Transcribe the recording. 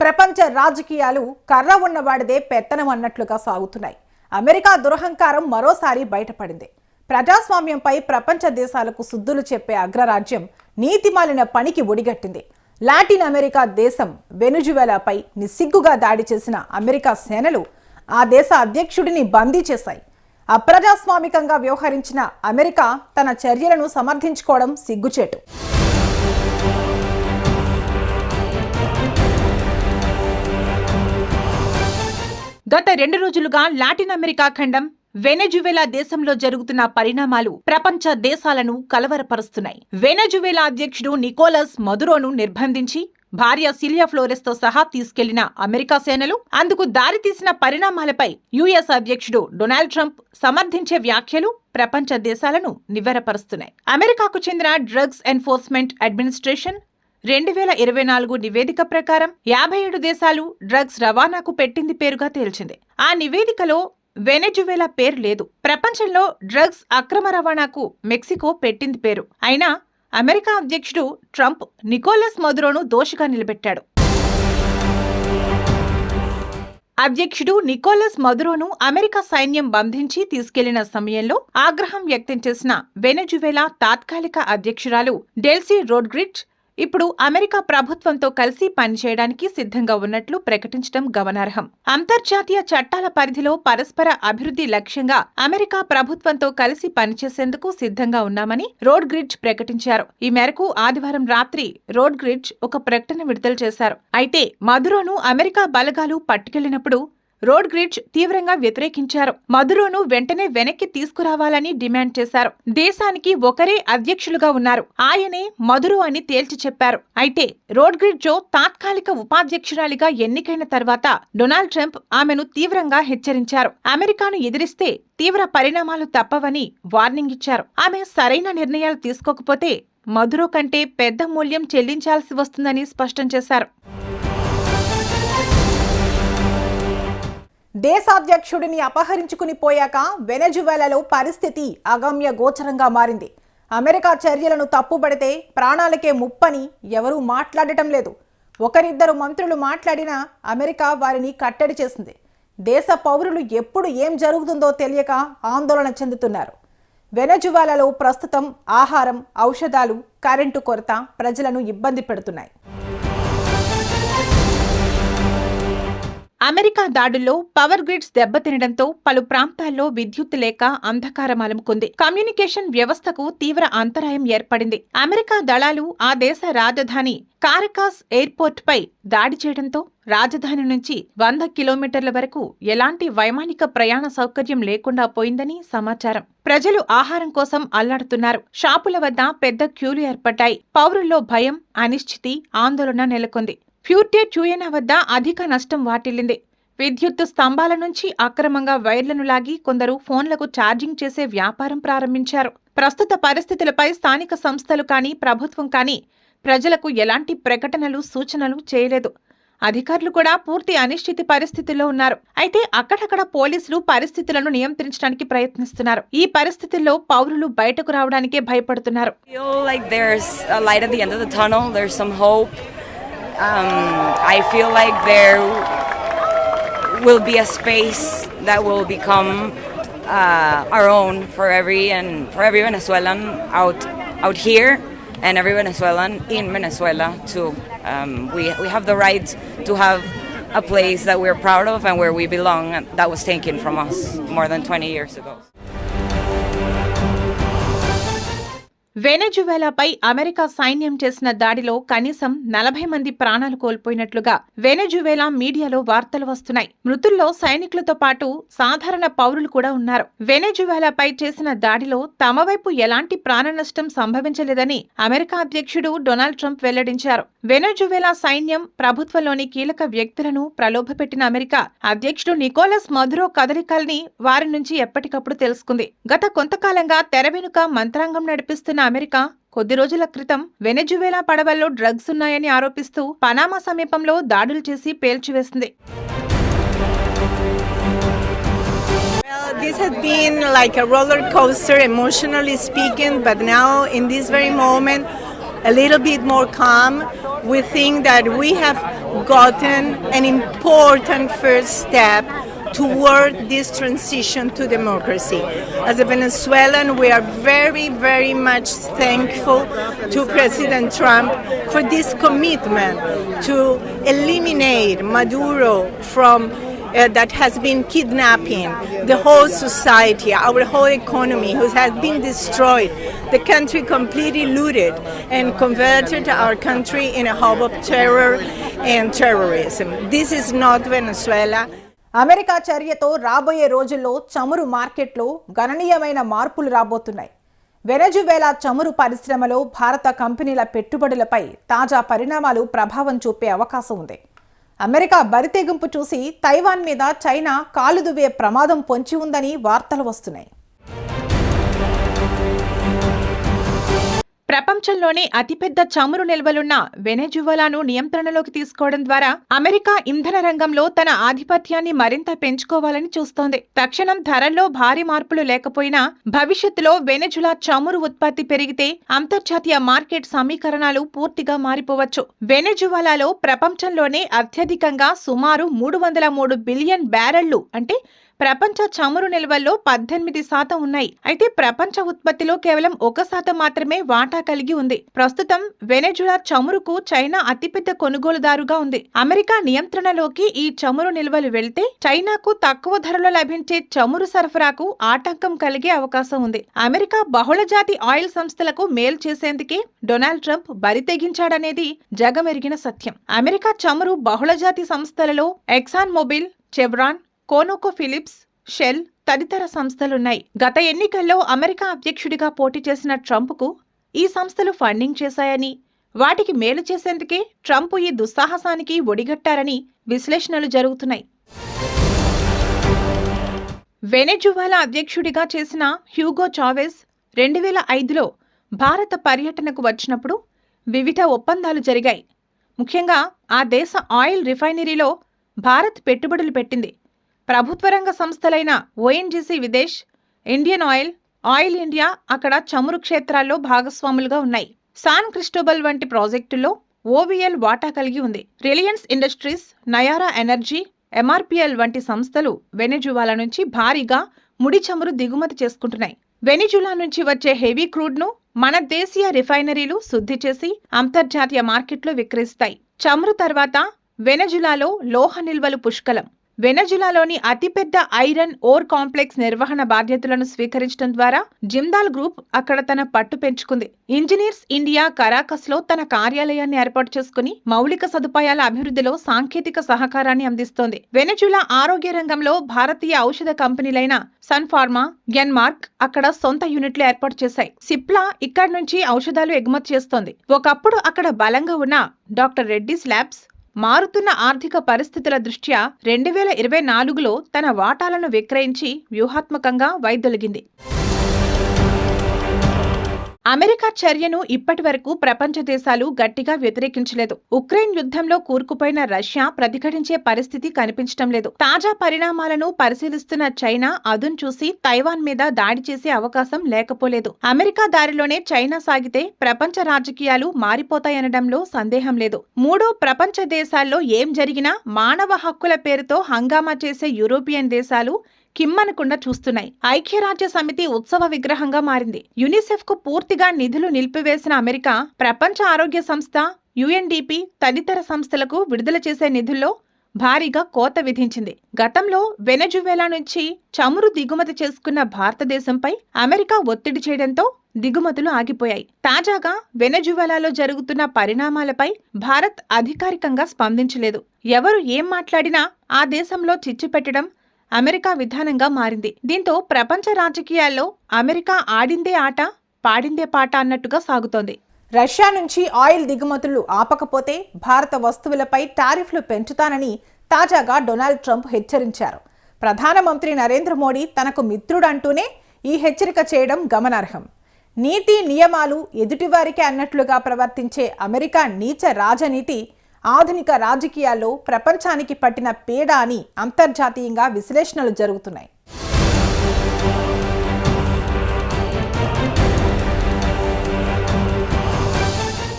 ప్రపంచ రాజకీయాలు కర్ర ఉన్నవాడిదే పెత్తనం అన్నట్లుగా సాగుతున్నాయి. అమెరికా దురహంకారం మరోసారి బయటపడింది. ప్రజాస్వామ్యంపై ప్రపంచ దేశాలకు సుద్దులు చెప్పే అగ్రరాజ్యం నీతిమాలిన పనికి ఒడిగట్టింది. లాటిన్ అమెరికా దేశం వెనుజువేలాపై నిస్సిగ్గుగా దాడి చేసిన అమెరికా సేనలు ఆ దేశ అధ్యక్షుడిని బందీ చేశాయి. అప్రజాస్వామికంగా వ్యవహరించిన అమెరికా తన చర్యలను సమర్థించుకోవడం సిగ్గుచేటు. గత 2 రోజులుగా లాటిన్ అమెరికా ఖండం వెనెజువేలా దేశంలో జరుగుతున్న పరిణామాలు ప్రపంచ దేశాలను కలవరపరుస్తున్నాయి. వెనెజువేలా అధ్యక్షుడు నికోలస్ మదురోను నిర్బంధించి భార్య సిలియా ఫ్లోరెస్ తో సహా తీసుకెళ్లిన అమెరికా సేనలు అందుకు దారితీసిన పరిణామాలపై యుఎస్ అధ్యక్షుడు డొనాల్డ్ ట్రంప్ సమర్థించే వ్యాఖ్యలు ప్రపంచ దేశాలను నివ్వెరపరుస్తున్నాయి. అమెరికాకు చెందిన డ్రగ్స్ ఎన్ఫోర్స్మెంట్ అడ్మినిస్ట్రేషన్ 2024 నివేదిక ప్రకారం 57 దేశాలు డ్రగ్స్ రవాణాకు పెట్టింది పేరుగా తేల్చింది. ఆ నివేదికలో వెనెజువేలా పేరు లేదు. ప్రపంచంలో డ్రగ్స్ అక్రమ రవాణాకు మెక్సికో పెట్టింది పేరు. అయినా అమెరికా అధ్యక్షుడు ట్రంప్ నికోలస్ మదురోను దోషిగా నిలబెట్టాడు. అధ్యక్షుడు నికోలస్ మదురోను అమెరికా సైన్యం బంధించి తీసుకెళ్లిన సమయంలో ఆగ్రహం వ్యక్తం చేసిన వెనెజువేలా తాత్కాలిక అధ్యక్షురాలు డెల్సీ రోడ్రిగ్జ్ ఇప్పుడు అమెరికా ప్రభుత్వంతో కలిసి పనిచేయడానికి సిద్ధంగా ఉన్నట్లు ప్రకటించడం గమనార్హం. అంతర్జాతీయ చట్టాల పరిధిలో పరస్పర అభివృద్ధి లక్ష్యంగా అమెరికా ప్రభుత్వంతో కలిసి పనిచేసేందుకు సిద్ధంగా ఉన్నామని రోడ్రిగ్జ్ ప్రకటించారు. ఈ మేరకు ఆదివారం రాత్రి రోడ్రిగ్జ్ ఒక ప్రకటన విడుదల చేశారు. అయితే మదురోను అమెరికా బలగాలు పట్టుకెళ్లినప్పుడు రోడ్రిగ్జ్ తీవ్రంగా వ్యతిరేకించారు. మదురోను వెంటనే వెనక్కి తీసుకురావాలని డిమాండ్ చేశారు. దేశానికి ఒకరే అధ్యక్షులుగా ఉన్నారు, ఆయనే మదురో అని తేల్చి చెప్పారు. అయితే రోడ్రిగ్జ్ తాత్కాలిక ఉపాధ్యక్షురాలిగా ఎన్నికైన తర్వాత డొనాల్డ్ ట్రంప్ ఆమెను తీవ్రంగా హెచ్చరించారు. అమెరికాను ఎదిరిస్తే తీవ్ర పరిణామాలు తప్పవని వార్నింగ్ ఇచ్చారు. ఆమె సరైన నిర్ణయాలు తీసుకోకపోతే మదురో కంటే పెద్ద మూల్యం చెల్లించాల్సి వస్తుందని స్పష్టం చేశారు. దేశాధ్యక్షుడిని అపహరించుకుని పోయాక వెనెజువేలాలో పరిస్థితి అగమ్య గోచరంగా మారింది. అమెరికా చర్యలను తప్పుబడితే ప్రాణాలకే ముప్పని ఎవరూ మాట్లాడటం లేదు. ఒకరిద్దరు మంత్రులు మాట్లాడినా అమెరికా వారిని కట్టడి చేసింది. దేశ పౌరులు ఎప్పుడు ఏం జరుగుతుందో తెలియక ఆందోళన చెందుతున్నారు. వెనెజువేలాలో ప్రస్తుతం ఆహారం, ఔషధాలు, కరెంటు కొరత ప్రజలను ఇబ్బంది పెడుతున్నాయి. అమెరికా దాడుల్లో పవర్ గ్రిడ్స్ దెబ్బతినడంతో పలు ప్రాంతాల్లో విద్యుత్ లేక అంధకారం అలుముకుంది. కమ్యూనికేషన్ వ్యవస్థకు తీవ్ర అంతరాయం ఏర్పడింది. అమెరికా దళాలు ఆ దేశ రాజధాని కారకాస్ ఎయిర్పోర్ట్ పై దాడి చేయడంతో రాజధాని నుంచి 100 కిలోమీటర్ల వరకు ఎలాంటి వైమానిక ప్రయాణ సౌకర్యం లేకుండా పోయిందని సమాచారం. ప్రజలు ఆహారం కోసం అల్లాడుతున్నారు. షాపుల వద్ద పెద్ద క్యూలు ఏర్పడ్డాయి. పౌరుల్లో భయం, అనిశ్చితి, ఆందోళన నెలకొంది. ఫ్యూర్టే చుయెనా వద్ద అధిక నష్టం వాటిల్లింది. విద్యుత్తు స్తంభాల నుంచి అక్రమంగా వైర్లను లాగి కొందరు ఫోన్లకు ఛార్జింగ్ చేసే వ్యాపారం ప్రారంభించారు. ప్రస్తుత పరిస్థితులపై స్థానిక సంస్థలు కానీ ప్రభుత్వం కానీ ప్రజలకు ఎలాంటి ప్రకటనలు, సూచనలు చేయలేదు. అధికారులు కూడా పూర్తి అనిశ్చితి పరిస్థితుల్లో ఉన్నారు. అయితే అక్కడక్కడ పోలీసులు పరిస్థితులను నియంత్రించడానికి ప్రయత్నిస్తున్నారు. ఈ పరిస్థితుల్లో పౌరులు బయటకు రావడానికే భయపడుతున్నారు. I feel like there will be a space that will become our own for every Venezuelan out here and every Venezuelan in Venezuela too. We have the right to have a place that we're proud of and where we belong, and that was taken from us more than 20 years ago. వెనెజువేలాపై America సైన్యం చేసిన దాడిలో కనీసం 40 మంది ప్రాణాలు కోల్పోయినట్లుగా వెనెజువేలా మీడియాలో వార్తలు వస్తున్నాయి. మృతుల్లో సైనికులతో పాటు సాధారణ పౌరులు కూడా ఉన్నారు. వెనెజువేలాపై చేసిన దాడిలో తమ వైపు ఎలాంటి ప్రాణ నష్టం సంభవించలేదని అమెరికా అధ్యక్షుడు డొనాల్డ్ ట్రంప్ వెల్లడించారు. వెనెజువేలా సైన్యం, ప్రభుత్వంలోని కీలక వ్యక్తులను ప్రలోభపెట్టిన అమెరికా అధ్యక్షుడు నికోలస్ మదురో కదలికల్ని వారి నుంచి ఎప్పటికప్పుడు తెలుసుకుంది. గత కొంతకాలంగా తెర వెనుక మంత్రాంగం నడిపిస్తున్న అమెరికా కొద్ది రోజుల క్రితం వెనెజువేలా పడవల్లో డ్రగ్స్ ఉన్నాయని ఆరోపిస్తూ పనామా సమీపంలో దాడులు చేసి పేల్చివేసింది. This has been like a roller coaster, emotionally speaking, but now in this very moment, a little bit more calm. we think that we have gotten an important first step toward this transition to democracy. As a Venezuelan, we are very, very much thankful to President Trump for this commitment to eliminate Maduro from that has been kidnapping the whole society, our whole economy, who has been destroyed, the country completely looted and converted our country in a hub of terror and terrorism. This is not Venezuela. America చర్యతో రాబోయే రోజుల్లో చమురు మార్కెట్లో గణనీయమైన మార్పులు రాబోతున్నాయి. వెనెజువేలా చమురు పరిశ్రమలో భారత కంపెనీల పెట్టుబడులపై తాజా పరిణామాలు ప్రభావం చూపే అవకాశం ఉంది. అమెరికా బరితెగింపు చూసి తైవాన్ మీద చైనా కాలు దువ్వే ప్రమాదం పొంచి ఉందని వార్తలు వస్తున్నాయి. ప్రపంచంలోనే అతిపెద్ద చమురు నిల్వలున్న వెనెజువెలాను నియంత్రణలోకి తీసుకోవడం ద్వారా అమెరికా ఇంధన రంగంలో తన ఆధిపత్యాన్ని మరింత పెంచుకోవాలని చూస్తోంది. తక్షణం ధరల్లో భారీ మార్పులు లేకపోయినా భవిష్యత్తులో వెనెజులా చమురు ఉత్పత్తి పెరిగితే అంతర్జాతీయ మార్కెట్ సమీకరణాలు పూర్తిగా మారిపోవచ్చు. వెనెజువెలాలో ప్రపంచంలోనే అత్యధికంగా సుమారు 303 బిలియన్ బ్యారెళ్లు అంటే ప్రపంచ చమురు నిల్వల్లో 18% ఉన్నాయి. అయితే ప్రపంచ ఉత్పత్తిలో కేవలం 1% మాత్రమే వాటా కలిగి ఉంది. ప్రస్తుతం వెనెజులా చమురుకు చైనా అతిపెద్ద కొనుగోలుదారుగా ఉంది. అమెరికా నియంత్రణలోకి ఈ చమురు నిల్వలు వెళ్తే చైనాకు తక్కువ ధరలో లభించే చమురు సరఫరాకు ఆటంకం కలిగే అవకాశం ఉంది. అమెరికా బహుళజాతి ఆయిల్ సంస్థలకు మేలు చేసేందుకే డొనాల్డ్ ట్రంప్ బరితెగించాడనేది జగమెరిగిన సత్యం. అమెరికా చమురు బహుళజాతి సంస్థలలో Exxon Mobil, Chevron, Conoco Phillips, Shell తదితర సంస్థలున్నాయి. గత ఎన్నికల్లో అమెరికా అధ్యక్షుడిగా పోటీ చేసిన ట్రంప్కు ఈ సంస్థలు ఫండింగ్ చేశాయని, వాటికి మేలు చేసేందుకే ట్రంప్ ఈ దుస్సాహసానికి ఒడిగట్టారని విశ్లేషణలు జరుగుతున్నాయి. వెనెజువెలా అధ్యక్షుడిగా చేసిన హ్యూగో చావెజ్ 2005లో భారత పర్యటనకు వచ్చినప్పుడు వివిధ ఒప్పందాలు జరిగాయి. ముఖ్యంగా ఆ దేశ ఆయిల్ రిఫైనరీలో భారత్ పెట్టుబడులు పెట్టింది. ప్రభుత్వ రంగ సంస్థలైన ఓఎన్జీసీ విదేశ్, ఇండియన్ ఆయిల్, ఆయిల్ ఇండియా అక్కడ చమురు క్షేత్రాల్లో భాగస్వాములుగా ఉన్నాయి. సాన్ క్రిస్టోబల్ వంటి ప్రాజెక్టుల్లో ఓవీఎల్ వాటా కలిగి ఉంది. Reliance industries, Nayara energy, MRPL వంటి సంస్థలు వెనెజువెలా నుంచి భారీగా ముడి చమురు దిగుమతి చేసుకుంటున్నాయి. వెనెజువెలా నుంచి వచ్చే హెవీ క్రూడ్ను మన దేశీయ రిఫైనరీలు శుద్ధి చేసి అంతర్జాతీయ మార్కెట్లో విక్రయిస్తాయి. చమురు తర్వాత వెనెజువెలాలో లోహ నిల్వలు పుష్కలం. వెనెజువెలాలోని అతిపెద్ద ఐరన్ ఓర్ కాంప్లెక్స్ నిర్వహణ బాధ్యతలను స్వీకరించడం ద్వారా జిందాల్ గ్రూప్ అక్కడ తన పట్టు పెంచుకుంది. ఇంజనీర్స్ ఇండియా కరాకస్లో తన కార్యాలయాన్ని ఏర్పాటు చేసుకుని మౌలిక సదుపాయాల అభివృద్ధిలో సాంకేతిక సహకారాన్ని అందిస్తోంది. వెనెజువెలా ఆరోగ్య రంగంలో భారతీయ ఔషధ కంపెనీలైన సన్ ఫార్మా, గ్లెన్మార్క్ అక్కడ సొంత యూనిట్లు ఏర్పాటు చేశాయి. సిప్లా ఇక్కడి నుంచి ఔషధాలు ఎగుమతి చేస్తోంది. ఒకప్పుడు అక్కడ బలంగా ఉన్న డాక్టర్ రెడ్డీస్ ల్యాబ్స్ మారుతున్న ఆర్థిక పరిస్థితుల దృష్ట్యా 2024లో తన వాటాలను విక్రయించి వ్యూహాత్మకంగా వైదొలిగింది. అమెరికా చర్యను ఇప్పటి వరకు ప్రపంచ దేశాలు గట్టిగా వ్యతిరేకించలేదు. ఉక్రెయిన్ యుద్ధంలో కూరుకుపోయిన రష్యా ప్రతిఘటించే పరిస్థితి కనిపించడం లేదు. తాజా పరిణామాలను పరిశీలిస్తున్న చైనా అదును చూసి తైవాన్ మీద దాడి చేసే అవకాశం లేకపోలేదు. అమెరికా దారిలోనే చైనా సాగితే ప్రపంచ రాజకీయాలు మారిపోతాయనడంలో సందేహం లేదు. మూడో ప్రపంచ దేశాల్లో ఏం జరిగినా మానవ హక్కుల పేరుతో హంగామా చేసే యూరోపియన్ దేశాలు కిమ్మనకుండా చూస్తున్నాయి. ఐక్యరాజ్య సమితి ఉత్సవ విగ్రహంగా మారింది. యునిసెఫ్ కు పూర్తిగా నిధులు నిలిపివేసిన అమెరికా ప్రపంచ ఆరోగ్య సంస్థ, యుఎన్డిపి తదితర సంస్థలకు విడుదల చేసే నిధుల్లో భారీగా కోత విధించింది. గతంలో వెనెజువెలా నుంచి చమురు దిగుమతి చేసుకున్న భారతదేశంపై అమెరికా ఒత్తిడి చేయడంతో దిగుమతులు ఆగిపోయాయి. తాజాగా వెనెజువెలాలో జరుగుతున్న పరిణామాలపై భారత్ అధికారికంగా స్పందించలేదు. ఎవరు ఏం మాట్లాడినా ఆ దేశంలో చిచ్చు పెట్టడం అమెరికా విధానంగా మారింది. దీంతో ప్రపంచ రాజకీయాల్లో అమెరికా ఆడిందే ఆట, పాడిందే పాట అన్నట్టుగా సాగుతోంది. రష్యా నుంచి ఆయిల్ దిగుమతులు ఆపకపోతే భారత వస్తువులపై టారిఫ్లు పెంచుతానని తాజాగా డొనాల్డ్ ట్రంప్ హెచ్చరించారు. ప్రధానమంత్రి నరేంద్ర మోడీ తనకు మిత్రుడంటూనే ఈ హెచ్చరిక చేయడం గమనార్హం. నీతి నియమాలు ఎదుటివారికే అన్నట్లుగా ప్రవర్తించే అమెరికా నీచ రాజనీతి ఆధునిక రాజకీయాల్లో ప్రపంచానికి పట్టిన పీడ అని అంతర్జాతీయంగా విశ్లేషణలు జరుగుతున్నాయి.